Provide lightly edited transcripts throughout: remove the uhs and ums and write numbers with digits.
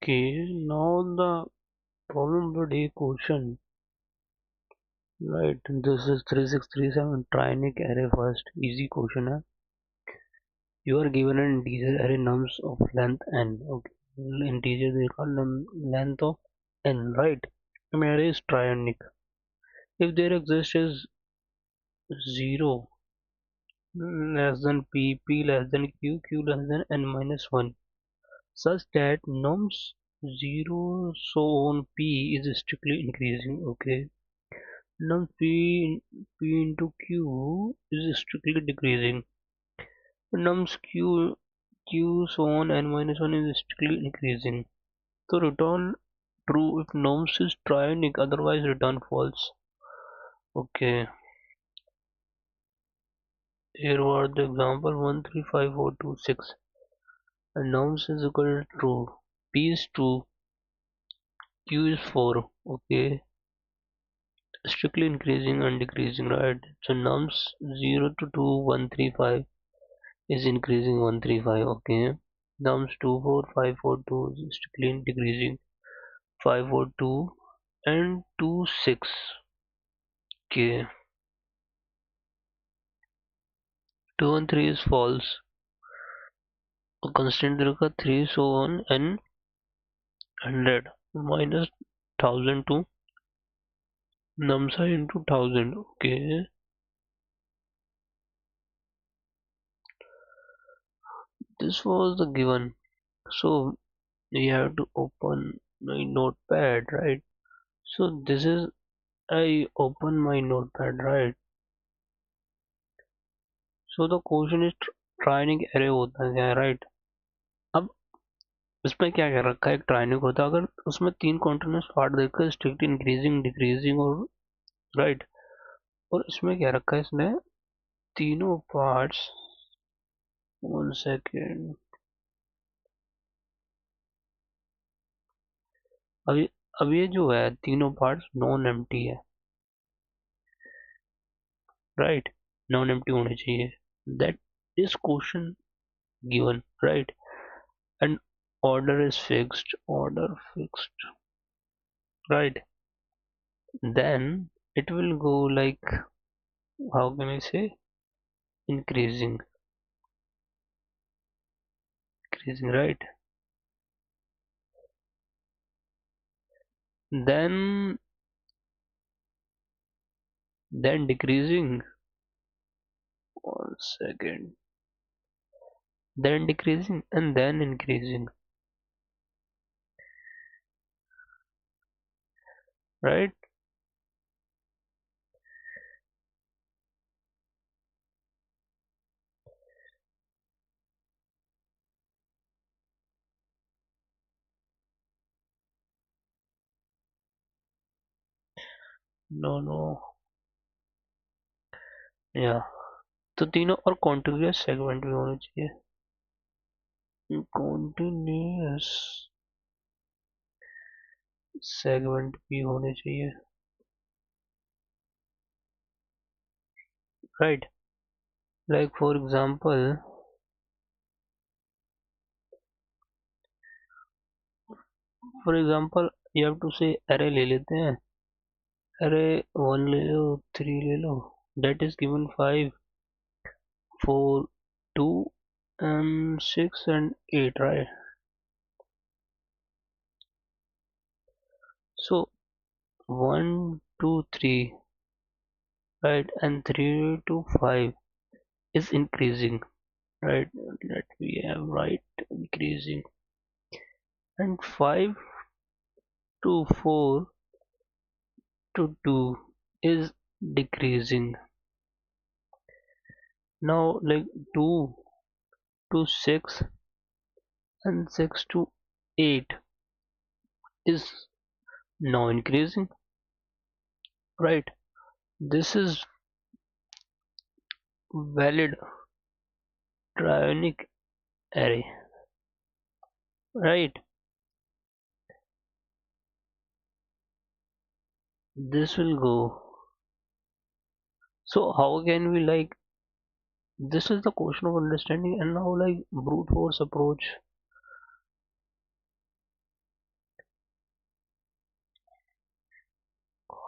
Okay, now the problem with a question, right? This is 3637 Trionic array first. Easy question. Hai? You are given an integer array nums of length n. Okay, integer they call them length of n, right? I mean array is Trionic. If there exists is 0 less than p, p less than q, q less than n minus 1, such that nums 0 so on p is strictly increasing. Okay. Now P into Q is strictly decreasing. Nums Q so on n minus 1 is strictly increasing. So return true if nums is trionic, otherwise return false. Okay, here were the example 135426. And nums is equal to true. P is true, Q is 4. Okay, strictly increasing and decreasing, right? So nums 0 to 2 135 is increasing 135. Okay, nums 24542 is strictly decreasing 542 and 26. Okay, 2 and 3 is false. A constant रखा 3 so on and 100 minus 1000 to numsa into 1000. Okay, this was the given. So we have to open my notepad, right? So this is, I open my notepad, right? So the question is ट्रायनिक array होता है, right? अब इसमें क्या कह रखा है, एक ट्रायनिक होता है अगर उसमें तीन कॉन्टिन्यूस पार्ट देखकर स्ट्रिक्ट इंक्रीजिंग डिक्रीजिंग और राइट, और इसमें क्या रखा है, इसमें तीनों पार्ट्स, 1 सेकेंड, अब अब ये जो है तीनों पार्ट्स नॉन एम्प्टी है, राइट? नॉन एम्प्टी होने चाहिए, that is question given, right? And order is fixed, order fixed, right? Then it will go like, how can I say, increasing, increasing, right? Then decreasing, 1 second, then decreasing and then increasing, right? No, no, yeah, तो तीनों और continuous segment भी होने चाहिए, continuous segment भी होने चाहिए, right? Like for example, you have to say array ले लेते हैं, array 1 ले लो, 3 ले लो, that is given 5, 4, 2 and 6 and 8, right? So 1 2 3, right, and 3 to 5 is increasing, right? Let we have right increasing, and 5 to 4 to 2 is decreasing. Now like 2 to 6 and 6 to 8 is now increasing, right? This is valid Trionic array, right? This will go. So how can we like, this is the question of understanding, and now like brute force approach.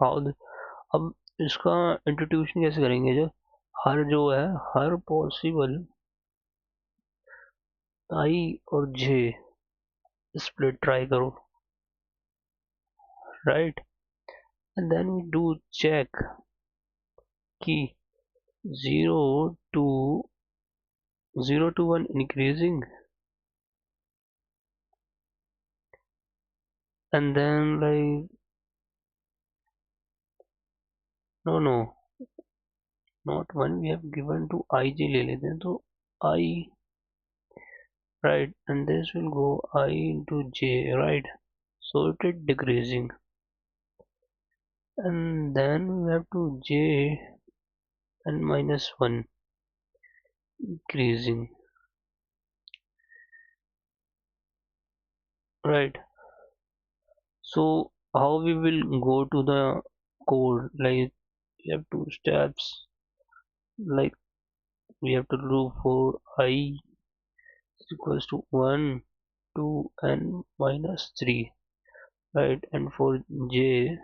How अब इसका introduction कैसे करेंगे, जो हर जो है हर possible I और J split try करो, right, and then we do check कि 0 to 0 to 1 increasing, and then like no, not 1 we have given to ij ले लेते हैं तो I, right, and this will go I into j, right, so it is decreasing, and then we have to j and minus 1 increasing, right. So how we will go to the code, like we have two steps, like we have to do for I is equals to 1 2 and minus 3, right, and for j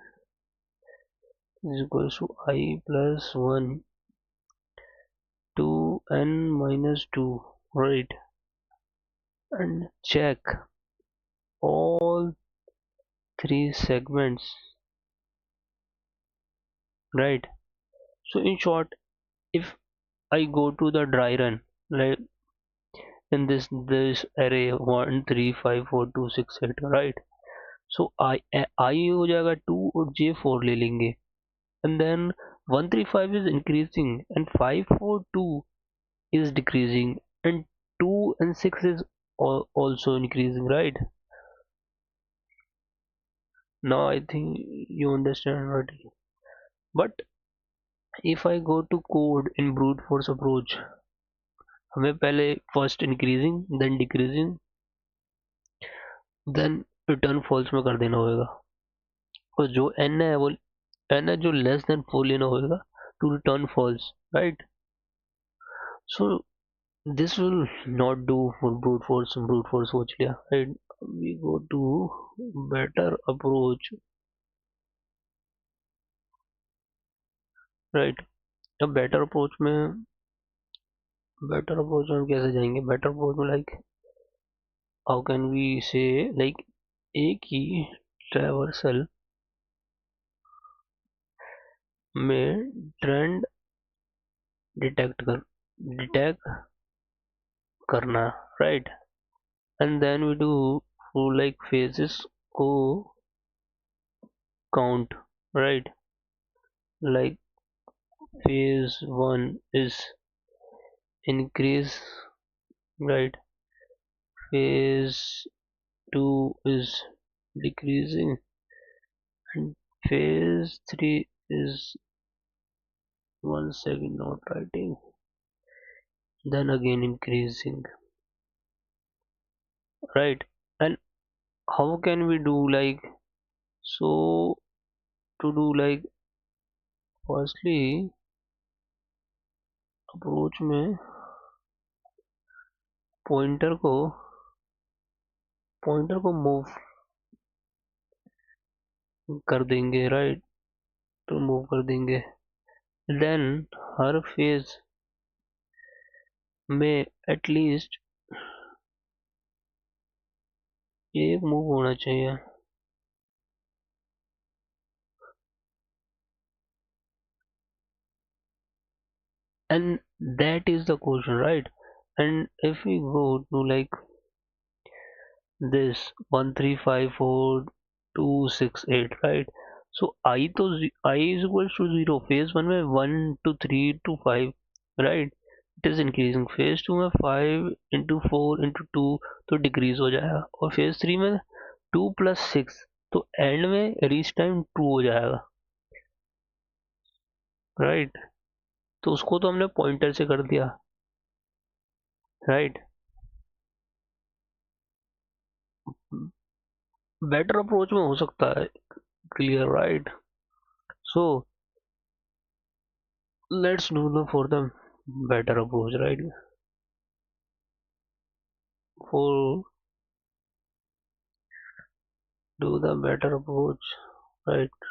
is equals to I plus 1 2 and minus 2, right, and check all three segments, right. So in short, if I go to the dry run, like in this array 1 3 5 4 2 6 8, right, so I हो जाएगा 2 और j 4 ले लेंगे, and then 135 is increasing and 542 is decreasing, and 2 and 6 is also increasing, right. Now I think you understand already. But if I go to code in brute force approach, हमें पहले first increasing then decreasing then return false में कर देना होगा, और जो n है वो n है जो less than 4 लेना होगा to return false, right. So this will not do for brute force सोच लिया, right. We go to better approach, right. अब बेटर अप्रोच में हम कैसे जाएंगे, बेटर अप्रोच में like how can we say like एक ही ट्रैवर्सल में ट्रेंड डिटेक्ट करना, right, and then we do like phases को count, right, like phase 1 is increase, right, phase 2 is decreasing, and phase 3 is, one second, not writing, then again increasing, right. And how can we do like, so to do like firstly approach में pointer को move कर देंगे, right, तो move कर देंगे, then हर phase में at least एक move होना चाहिए, and that is the question, right. And if we go to like this 1 3 5 4 2 6 8, right, so I to I is equals to 0, phase 1 में 1 to 3 to 5, right, it is increasing, phase 2 में 5 into 4 into 2 तो decrease हो जाएगा, और phase 3 में 2 plus 6 तो and में reach time 2 हो जाएगा, राइट, तो उसको तो हमने पॉइंटर से कर दिया, राइट. बेटर अप्रोच में हो सकता है, clear, right. So let's do the for the better approach, right, for do the better approach, right.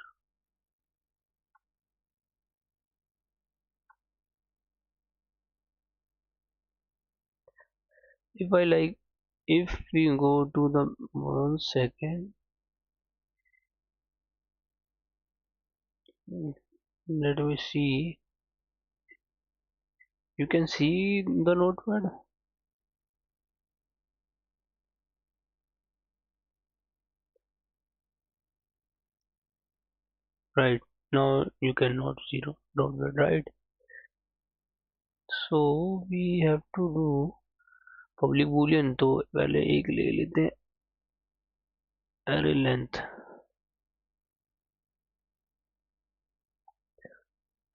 if I like, if we go to the 1 second, let me see. You can see the notepad, right? Now you cannot see the notepad, right? So we have to do public boolean. तो पहले एक ले लेते हैं array length,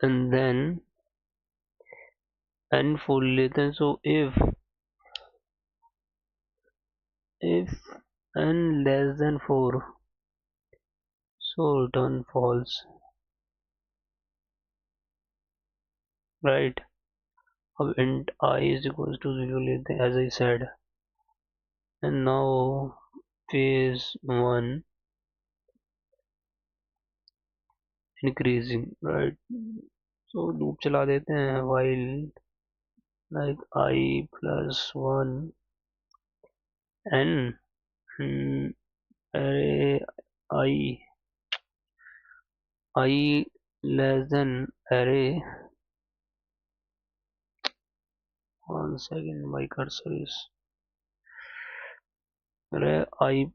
and then n four लेते हैं. So if n less than 4, so return false, right? अब int I is equals to 0 लेते हैं, as I said, and now phase 1 increasing, right? So loop चला देते हैं while like I plus 1 n array I less than array. 1 second, my cursor is array I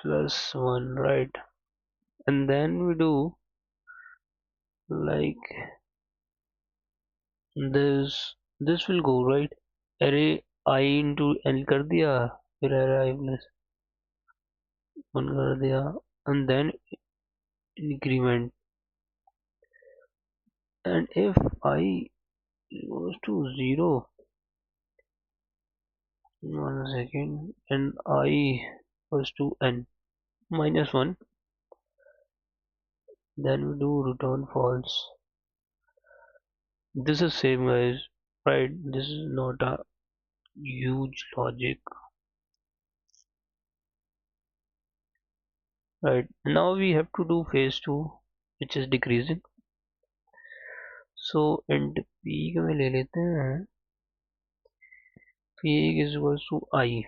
plus 1, right? And then we do like this will go, right? Array I into n कर दिया, फिर array I plus 1 कर दिया, and then increment. And if I goes to 0, 1 second, and I goes to n minus 1, then we do return false. This is same, guys, right? This is not a huge logic, right? Now we have to do phase 2, which is decreasing. So int peak में ले लेते हैं, peak is equals to I,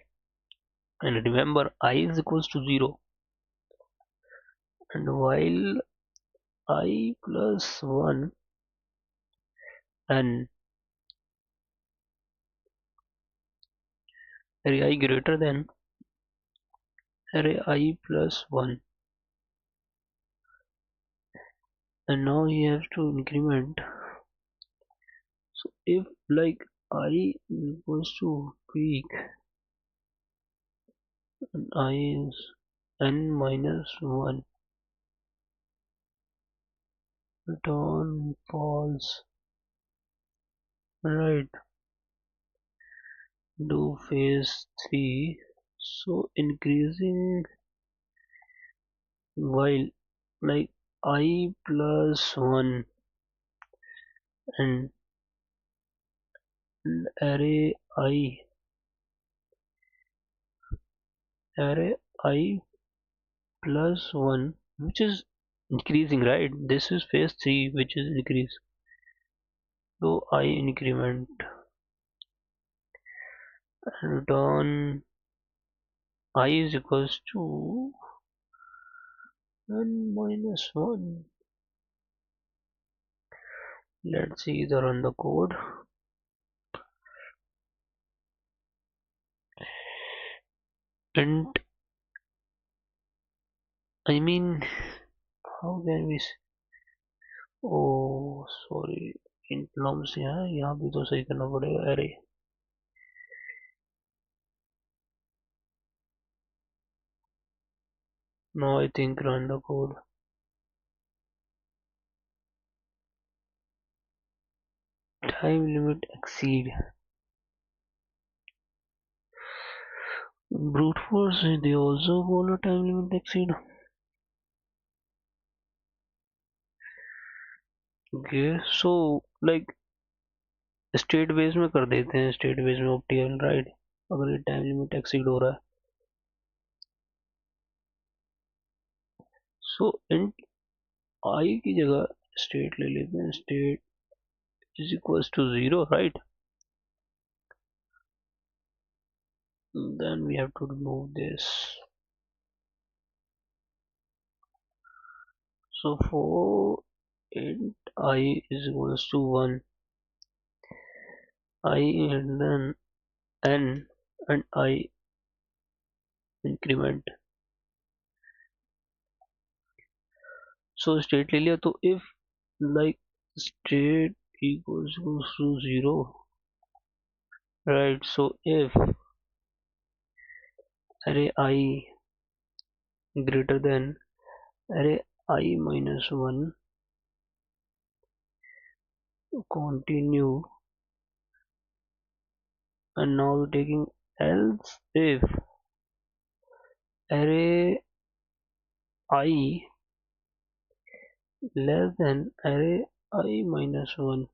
and remember I is equals to 0, and while I plus 1 and array I greater than array I plus 1, and now you have to increment. So if like I is equals to peak and I is n minus 1, return false, right? Do phase 3, so increasing while like I plus 1 and array I plus 1, which is increasing, right? This is phase 3, which is increase. So I increment and return I is equals to n minus 1. Let's see the run the code. And I mean, how can we oh sorry, in plum से है, यहाँ भी तो सही करना पड़ेगा. अरे now I think run the code. Time limit exceed. Brute force, they also want a time limit exceed. Okay, so like state base में कर देते हैं, स्टेट बेस में ऑप्टिकल, राइट? अगर ये टाइम लिमिट एक्सीड हो रहा है, सो इन आई की जगह स्टेट ले लेते हैं, state is equals to 0, right? Then we have to remove this. So for int I is equals to 1, I and then n and I increment. So state ले लिया, तो if like state equals to 0, right? So if array I greater than array I minus 1, continue, and now we're taking else if array I less than array I minus 1.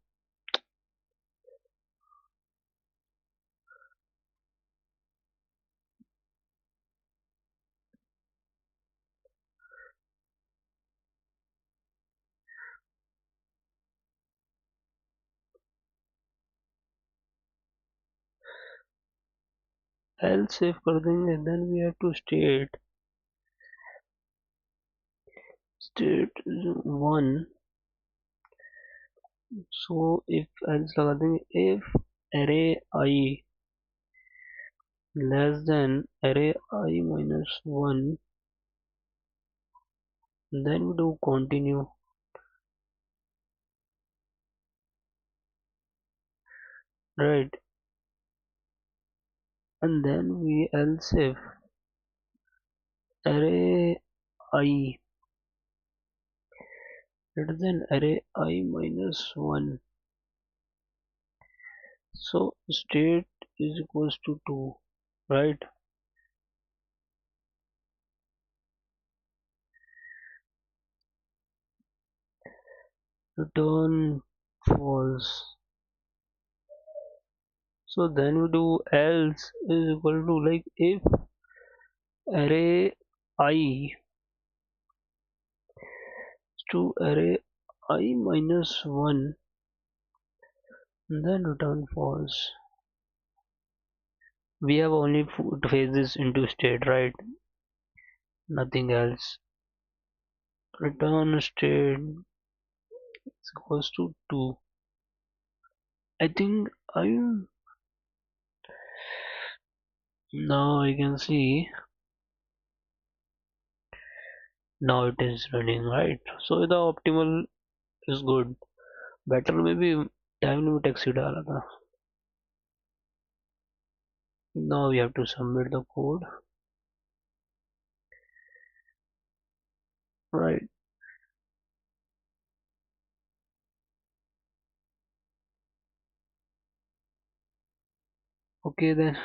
else if कर देंगे, then we have to state 1. So if else लगा देंगे, if array I less than array I minus 1, then we do continue, right? And then we else if array I greater than array I minus 1. So state is equals to 2, right? Return false. So then we do else is equal to like if array I to array I minus 1, then return false. We have only phases into state, right? Nothing else. Return state is equals to 2. I think now I can see, now it is running, right? So the optimal is good. Better maybe time limit exceed डाला था. Now we have to submit the code, right? Okay then.